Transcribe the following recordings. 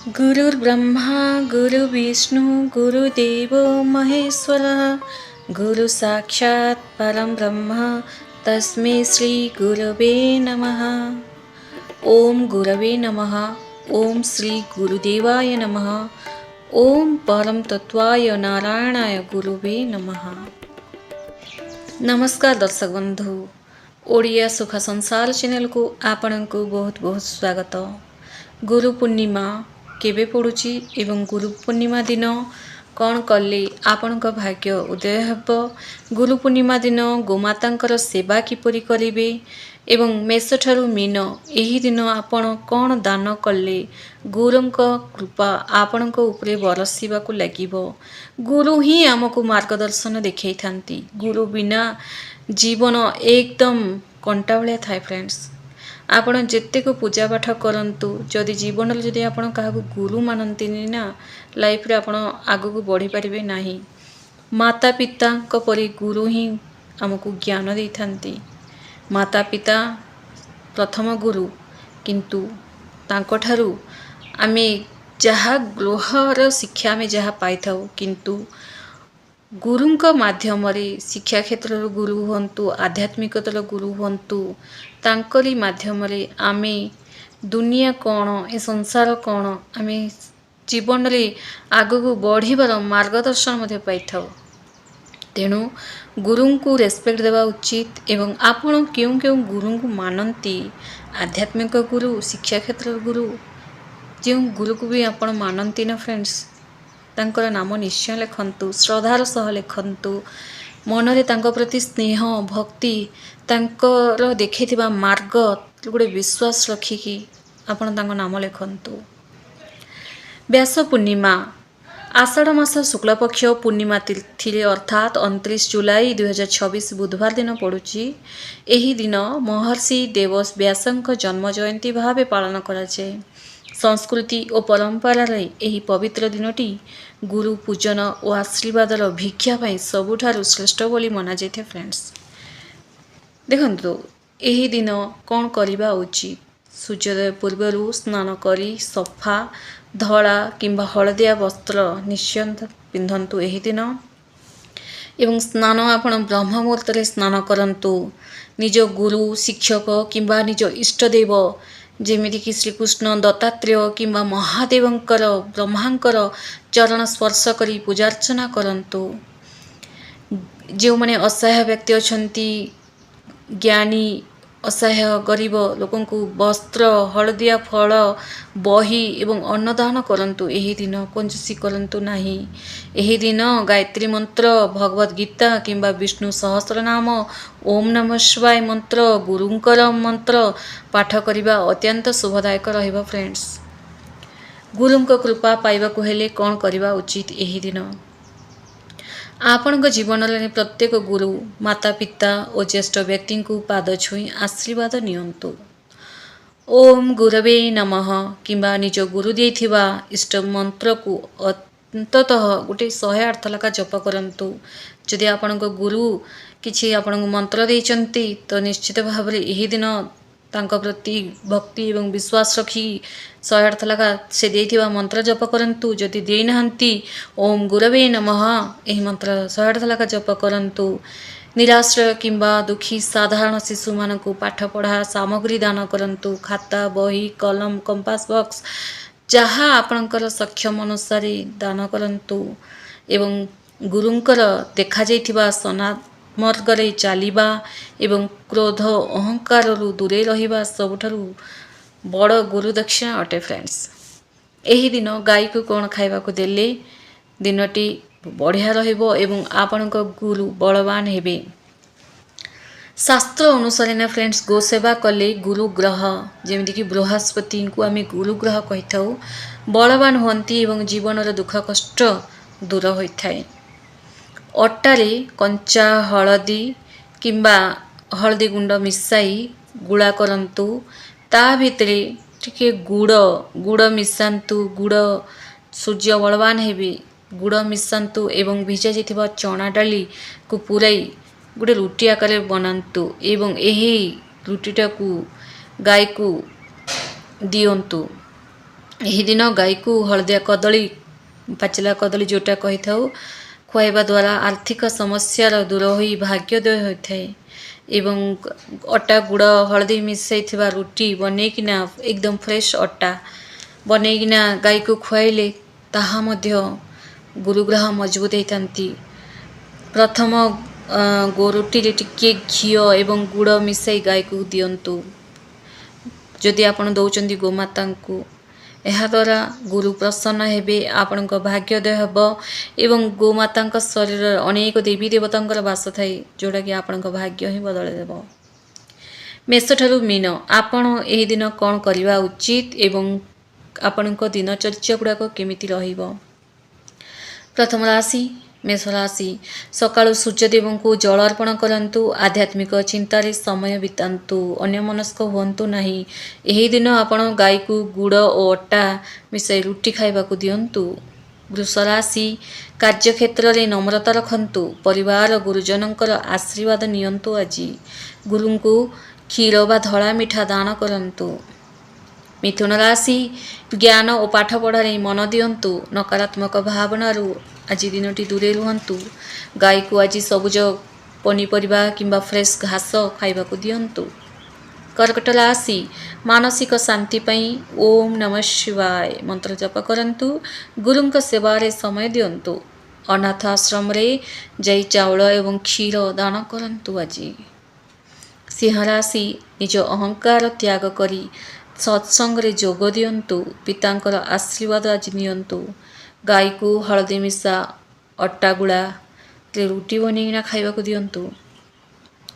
गुरुर्ब्रह्मा गुरुविष्णु गुरुदेवो महेश्वरः गुरु साक्षात् परं ब्रह्म तस्मै श्री गुरवे नमः। ओम गुरवे नमः। ओम श्री गुरुदेवाय नमः। ओम परम तत्वाय नारायणाय गुरुवे नमः। नमस्कार दर्शक बंधु, ओडिया सुख संसार चैनल को आपण को बहुत बहुत स्वागत। गुरु पूर्णिमा केबे पड़ुची एवं गुरु पूर्णिमा दिन कौन कले आपणक भाग्य उदय हेब, गुरु पूर्णिमा दिन गोमातांकर सेवा किपरि करिवे एवं मेष ठारू मीन एही दिन आपण कौन दान कले गुरुंक कृपा आपणक उपरे बरसिबाकु लागिबो। गुरु ही आमको मार्गदर्शन देखै थांती। गुरु बिना जीवन एकदम कंटा भलिया थाए फ्रेंड्स। आपण जेतेक पूजा पाठ करंतु जदि जीवन जदि आपण काहाकु गुरु मानंतिनी ना लाइफ रे आपण आगु बढ़ी पारिबे नाही। माता पिता को परि गुरु ही हमकु ज्ञान दे थांती। माता पिता प्रथम गुरु, किंतु तांको ठारू आमे जहा गृहर शिक्षा में जहा पाई थाउ, किंतु गुरुंक माध्यम रे शिक्षा क्षेत्र गुरु हंतु, आध्यात्मिकतर गुरु हंतु, तांकरी माध्यम रे आमे दुनिया कौन ए संसार कौन आमे जीवन रे आगु बढ़िबार मार्गदर्शन मध्ये पाई थाउ। तेणु गुरु को रेस्पेक्ट देवा उचित। एवं आपण क्यों क्यों गुरु को मानती, आध्यात्मिक गुरु, शिक्षा क्षेत्र गुरु, जो गुरु को भी आपण मानती ना फ्रेंड्स, तांकर नाम निश्चय लिखंतु, श्रद्धार सह लिखंतु। मनरे तांको प्रति स्नेह भक्ति तांकर देखैथिबा मार्ग गोटे विश्वास रखिकी आपण तांको नाम लिखंतु। व्यास पूर्णिमा आषाढ़ मास शुक्ल पक्ष पूर्णिमा तिथि अर्थात 29 जुलाई 2026 बुधवार दिन पड़ुची। एही दिन महर्षि देवस व्यासंक जन्म जयंती भावे पालन कराए। संस्कृति और परंपरा रे एही पवित्र दिनटी गुरु पूजन और आशीर्वादर भिक्षा पाई सबुठारु श्रेष्ठ बोली मना जाए फ्रेंड्स। देखंतु एही दिन कौन करबा उचित, सूर्योदय पूर्वरु स्नान करी सफा धड़ा किंबा हलदिया वस्त्र निश्चय पिंधंतु एही दिन। एवं स्नान आपण ब्रह्म मुहूर्त रे स्नान करंतु। निज गुरु शिक्षक किंबा निज इष्टदेव जेमिति कि श्रीकृष्ण दत्तात्रेय किंबा महादेवंकर ब्रह्मांकर चरण स्पर्श करी पूजार्चना करंतु। जो माने असहाय व्यक्ति अछंती, ज्ञानी असहाय गरीब लोकों को वस्त्र हलदिया फल बही एवं अन्नदान करंतु। एही दिन कंजूसी करंतु नाही। एही दिन गायत्री मंत्र, भगवत गीता किंबा विष्णु सहस्रनाम, ओम नमः शिवाय मंत्र, गुरुंकर मंत्र पाठ करिबा अत्यंत शुभदायक रहिबो फ्रेंड्स। गुरुंक कृपा पाइबाकु हेले कोन करिबा उचित एही दिन। आपणक जीवन रे प्रत्येक गुरु माता पिता और ज्येष्ठ व्यक्ति को पाद छुई आशीर्वाद नियंतु। ओम गुरवे नमः किंबा निज गुरु देथिबा इष्ट मंत्र को अंततः गोटे 108 थलका जप करंतु। जदि आपणक गुरु किछि आपणक मंत्र देचंती तो निश्चित भाव रे एही दिन तांको प्रति भक्ति एवं विश्वास रखी 108 थलका से देथिबा मंत्र जप करंतु। जदि देई नहंती ओम गुरवे नमः एही मंत्र 108 थलका जप करंतु। निराश्रय किंबा दुखी साधारण शिशु मानकु पाठ पढ़ा सामग्री दान करंतु। खाता बही कलम कंपास बॉक्स जहाँ आपणकर सक्षम अनुसार दान करंतु। एवं गुरुंकर देखा जाइथिबा सना मार्गरे चलिबा एवं क्रोध अहंकार दूरे रहिबा सबुठारु बड़ गुरु दक्षिणा अटे फ्रेंड्स। एही दिन गाय को कौन खाइबा को देले दिनटी बढ़िया रहिबो एवं आपणक गुरु बलवान हेबे। शास्त्र अनुसार ना फ्रेंड्स गो सेवा कले गुरु ग्रह जेमिति कि बृहस्पति को आमे गुरु ग्रह कहि थाउ बलवान होंती एवं जीवन दुख कष्ट दूर होइथाय। अट्टारे कंचा हलदी किंबा हलदी गुंड मिसाई गुड़ा करंतु। ता भितरे टिके गुड़ मिसांतु। गुड़ सूर्य बलवान हेबे। गुड़ मिसांतु एवं भिजा जाइथिबा चना डाली को पुराई गोटे रुटी आकार बनातु एवं यही रुटीटा को गाय को दियंतु। ଏହି ଦିନ ଗାଈକୁ ହଳଦିଆ କଦଳୀ ପାଚିଲା କଦଳୀ ଯେଉଁଟା କହିଥାଉ ଖୁଆଇବା ଦ୍ୱାରା ଆର୍ଥିକ ସମସ୍ୟାର ଦୂର ହୋଇ ଭାଗ୍ୟୋଦୟ ହୋଇଥାଏ। ଏବଂ ଅଟା ଗୁଡ଼ ହଳଦୀ ମିଶାଇଥିବା ରୁଟି ବନେଇକିନା ଏକଦମ ଫ୍ରେଶ୍ ଅଟା ବନେଇକିନା ଗାଈକୁ ଖୁଆଇଲେ ତାହା ମଧ୍ୟ ଗୁରୁଗ୍ରହ ମଜବୁତ ହେଇଥାନ୍ତି। ପ୍ରଥମ ରୁଟିରେ ଟିକିଏ ଘିଅ ଏବଂ ଗୁଡ଼ ମିଶାଇ ଗାଈକୁ ଦିଅନ୍ତୁ। ଯଦି ଆପଣ ଦେଉଛନ୍ତି ଗୋମାତାଙ୍କୁ, ଏହାଦ୍ୱାରା ଗୁରୁ ପ୍ରସନ୍ନ ହେବେ, ଆପଣଙ୍କ ଭାଗ୍ୟୋଦୟ ହେବ ଏବଂ ଗୋମାତାଙ୍କ ଶରୀରରେ ଅନେକ ଦେବୀ ଦେବତାଙ୍କର ବାସ ଥାଏ, ଯେଉଁଟାକି ଆପଣଙ୍କ ଭାଗ୍ୟ ହିଁ ବଦଳାଇ ଦେବ। ମେଷଠାରୁ ମୀନ, ଆପଣ ଏହି ଦିନ କ'ଣ କରିବା ଉଚିତ ଏବଂ ଆପଣଙ୍କ ଦିନଚର୍ଯ୍ୟା ଗୁଡ଼ାକ କେମିତି ରହିବ? ପ୍ରଥମ ରାଶି ମେଷ ରାଶି। ସକାଳୁ ସୂର୍ଯ୍ୟଦେବଙ୍କୁ ଜଳ ଅର୍ପଣ କରନ୍ତୁ। ଆଧ୍ୟାତ୍ମିକ ଚିନ୍ତାରେ ସମୟ ବିତାନ୍ତୁ। ଅନ୍ୟମନସ୍କ ହୁଅନ୍ତୁ ନାହିଁ। ଏହି ଦିନ ଆପଣ ଗାଈକୁ ଗୁଡ଼ ଓ ଅଟା ମିଶାଇ ରୁଟି ଖାଇବାକୁ ଦିଅନ୍ତୁ। ବୃଷ ରାଶି। କାର୍ଯ୍ୟକ୍ଷେତ୍ରରେ ନମ୍ରତା ରଖନ୍ତୁ। ପରିବାର ଗୁରୁଜନଙ୍କର ଆଶୀର୍ବାଦ ନିଅନ୍ତୁ। ଆଜି ଗୁରୁଙ୍କୁ କ୍ଷୀର ବା ଧଳା ମିଠା ଦାନ କରନ୍ତୁ। ମିଥୁନ ରାଶି। ଜ୍ଞାନ ଓ ପାଠପଢ଼ାରେ ମନ ଦିଅନ୍ତୁ। ନକାରାତ୍ମକ ଭାବନାରୁ ଆଜି ଦିନଟି ଦୂରେଇ ରୁହନ୍ତୁ। ଗାଈକୁ ଆଜି ସବୁଜ ପନିପରିବା କିମ୍ବା ଫ୍ରେଶ୍ ଘାସ ଖାଇବାକୁ ଦିଅନ୍ତୁ। କର୍କଟ ରାଶି। ମାନସିକ ଶାନ୍ତି ପାଇଁ ଓମ୍ ନମଃ ଶିବାୟ ମନ୍ତ୍ର ଜପ କରନ୍ତୁ। ଗୁରୁଙ୍କ ସେବାରେ ସମୟ ଦିଅନ୍ତୁ। ଅନାଥ ଆଶ୍ରମରେ ଯାଇ ଚାଉଳ ଏବଂ କ୍ଷୀର ଦାନ କରନ୍ତୁ। ଆଜି ସିଂହ ରାଶି। ନିଜ ଅହଙ୍କାର ତ୍ୟାଗ କରି ସତ୍ସଙ୍ଗରେ ଯୋଗ ଦିଅନ୍ତୁ। ପିତାଙ୍କର ଆଶୀର୍ବାଦ ଆଜି ନିଅନ୍ତୁ। ଗାଈକୁ ହଳଦୀ ମିଶା ଅଟା ଗୁଳାରେ ରୁଟି ବନେଇକିନା ଖାଇବାକୁ ଦିଅନ୍ତୁ।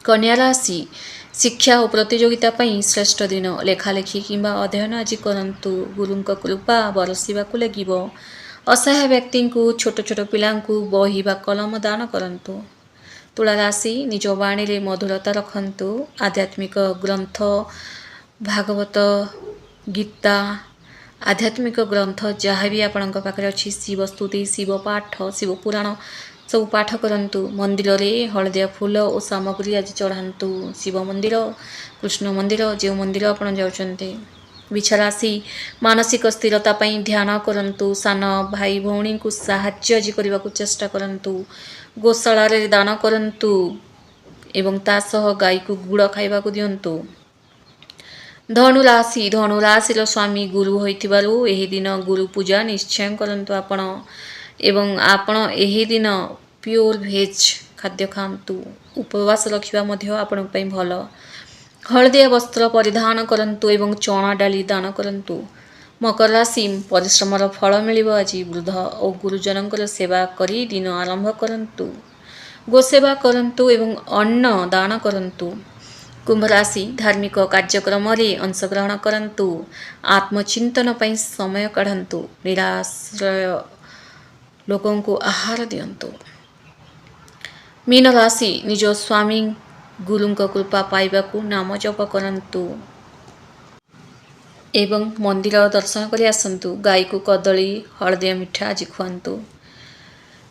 କନ୍ୟା ରାଶି। ଶିକ୍ଷା ଓ ପ୍ରତିଯୋଗିତା ପାଇଁ ଶ୍ରେଷ୍ଠ ଦିନ। ଲେଖାଲେଖି କିମ୍ବା ଅଧ୍ୟୟନ ଆଜି କରନ୍ତୁ। ଗୁରୁଙ୍କ କୃପା ବରସିବାକୁ ଲାଗିବ। ଅସହାୟ ବ୍ୟକ୍ତିଙ୍କୁ, ଛୋଟ ଛୋଟ ପିଲାଙ୍କୁ ବହି ବା କଲମ ଦାନ କରନ୍ତୁ। ତୁଳା ରାଶି। ନିଜ ବାଣୀରେ ମଧୁରତା ରଖନ୍ତୁ। ଆଧ୍ୟାତ୍ମିକ ଗ୍ରନ୍ଥ, ଭାଗବତ, ଗୀତା, ଆଧ୍ୟାତ୍ମିକ ଗ୍ରନ୍ଥ ଯାହା ବି ଆପଣଙ୍କ ପାଖରେ ଅଛି, ଶିବ ସ୍ତୁତି, ଶିବ ପାଠ, ଶିବ ପୁରାଣ ସବୁ ପାଠ କରନ୍ତୁ। ମନ୍ଦିରରେ ହଳଦିଆ ଫୁଲ ଓ ସାମଗ୍ରୀ ଆଜି ଚଢ଼ାନ୍ତୁ। ଶିବ ମନ୍ଦିର, କୃଷ୍ଣ ମନ୍ଦିର, ଯେଉଁ ମନ୍ଦିର ଆପଣ ଯାଉଛନ୍ତି। ବିଛା ରାଶି। ମାନସିକ ସ୍ଥିରତା ପାଇଁ ଧ୍ୟାନ କରନ୍ତୁ। ସାନ ଭାଇ ଭଉଣୀଙ୍କୁ ସାହାଯ୍ୟ ଆଜି କରିବାକୁ ଚେଷ୍ଟା କରନ୍ତୁ। ଗୋଶାଳାରେ ଦାନ କରନ୍ତୁ ଏବଂ ତା ସହ ଗାଈକୁ ଗୁଡ଼ ଖାଇବାକୁ ଦିଅନ୍ତୁ। ଧନୁ ରାଶି। ଧନୁ ରାଶିର ସ୍ୱାମୀ ଗୁରୁ ହୋଇଥିବାରୁ ଏହି ଦିନ ଗୁରୁ ପୂଜା ନିଶ୍ଚୟ କରନ୍ତୁ ଆପଣ। ଏବଂ ଆପଣ ଏହି ଦିନ ପିଓର ଭେଜ୍ ଖାଦ୍ୟ ଖାଆନ୍ତୁ। ଉପବାସ ରଖିବା ମଧ୍ୟ ଆପଣଙ୍କ ପାଇଁ ଭଲ। ହଳଦିଆ ବସ୍ତ୍ର ପରିଧାନ କରନ୍ତୁ ଏବଂ ଚଣା ଡାଲି ଦାନ କରନ୍ତୁ। ମକର ରାଶି। ପରିଶ୍ରମର ଫଳ ମିଳିବ ଆଜି। ବୃଦ୍ଧ ଓ ଗୁରୁଜନଙ୍କର ସେବା କରି ଦିନ ଆରମ୍ଭ କରନ୍ତୁ। ଗୋସେବା କରନ୍ତୁ ଏବଂ ଅନ୍ନ ଦାନ କରନ୍ତୁ। କୁମ୍ଭ ରାଶି। ଧାର୍ମିକ କାର୍ଯ୍ୟକ୍ରମରେ ଅଂଶଗ୍ରହଣ କରନ୍ତୁ। ଆତ୍ମଚିନ୍ତନ ପାଇଁ ସମୟ କାଢ଼ନ୍ତୁ। ନିରାଶ୍ରୟ ଲୋକଙ୍କୁ ଆହାର ଦିଅନ୍ତୁ। ମୀନ ରାଶି। ନିଜ ସ୍ୱାମୀ ଗୁରୁଙ୍କ କୃପା ପାଇବାକୁ ନାମ ଜପ କରନ୍ତୁ ଏବଂ ମନ୍ଦିର ଦର୍ଶନ କରି ଆସନ୍ତୁ। ଗାଈକୁ କଦଳୀ, ହଳଦିଆ ମିଠା ଆଜି ଖୁଆନ୍ତୁ।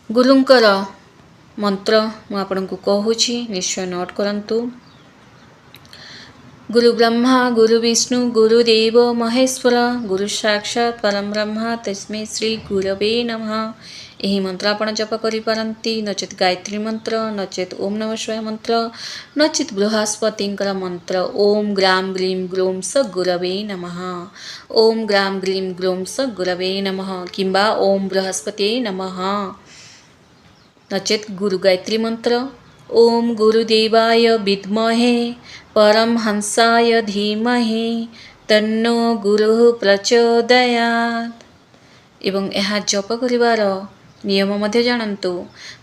ଗୁରୁଙ୍କର ମନ୍ତ୍ର ମୁଁ ଆପଣଙ୍କୁ କହୁଛି, ନିଶ୍ଚୟ ନୋଟ୍ କରନ୍ତୁ। ଗୁରୁ ବ୍ରହ୍ମା ଗୁରୁ ବିଷ୍ଣୁ ଗୁରୁଦେବ ମହେଶ୍ୱର ଗୁରୁ ସାକ୍ଷାତ ପରମ ବ୍ରହ୍ମ ତସ୍ମୈ ଶ୍ରୀ ଗୁରବେ ନମଃ। ଏହି ମନ୍ତ୍ର ଆପଣ ଜପ କରିପାରନ୍ତି। ନଚେତ୍ ଗାୟତ୍ରୀ ମନ୍ତ୍ର, ନଚେତ୍ ଓମ୍ ନମଃ ଶିବାୟ ମନ୍ତ୍ର, ନଚେତ୍ ବୃହସ୍ପତିଙ୍କର ମନ୍ତ୍ର ଓମ୍ ଗ୍ରାମ ଗ୍ରୀମ ଗ୍ଲୋମ୍ ସ ଗୁରବେ ନମଃ, ଓମ୍ ଗ୍ରାମ ଗ୍ରୀମ ଗ୍ଲୋମ୍ ସ ଗୁରବେ ନମଃ କିମ୍ବା ଓମ୍ ବୃହସ୍ପତି ନମଃ। ନଚେତ୍ ଗୁରୁ ଗାୟତ୍ରୀ ମନ୍ତ୍ର ଓମ୍ ଗୁରୁଦେବାୟ ବିଦ୍ମହେ ପରମହଂସାୟ ଧୀମହି ତନ୍ନୋ ଗୁରୁଃ ପ୍ରଚୋଦୟାତ୍। ଏବଂ ଏହା ଜପ କରିବାର ନିୟମ ମଧ୍ୟ ଜାଣନ୍ତୁ।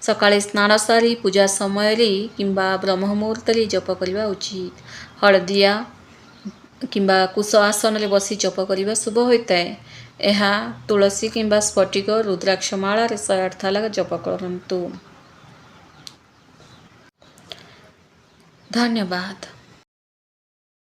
ସକାଳେ ସ୍ନାନ ସାରି ପୂଜା ସମୟରେ କିମ୍ବା ବ୍ରହ୍ମ ମୁହୂର୍ତ୍ତରେ ଜପ କରିବା ଉଚିତ। ହଳଦିଆ କିମ୍ବା କୁଶ ଆସନରେ ବସି ଜପ କରିବା ଶୁଭ ହୋଇଥାଏ। ଏହା ତୁଳସୀ କିମ୍ବା ସ୍ଫଟିକ ରୁଦ୍ରାକ୍ଷ ମାଳାରେ 108 ଥର ଜପ କରନ୍ତୁ। ଧନ୍ୟବାଦ।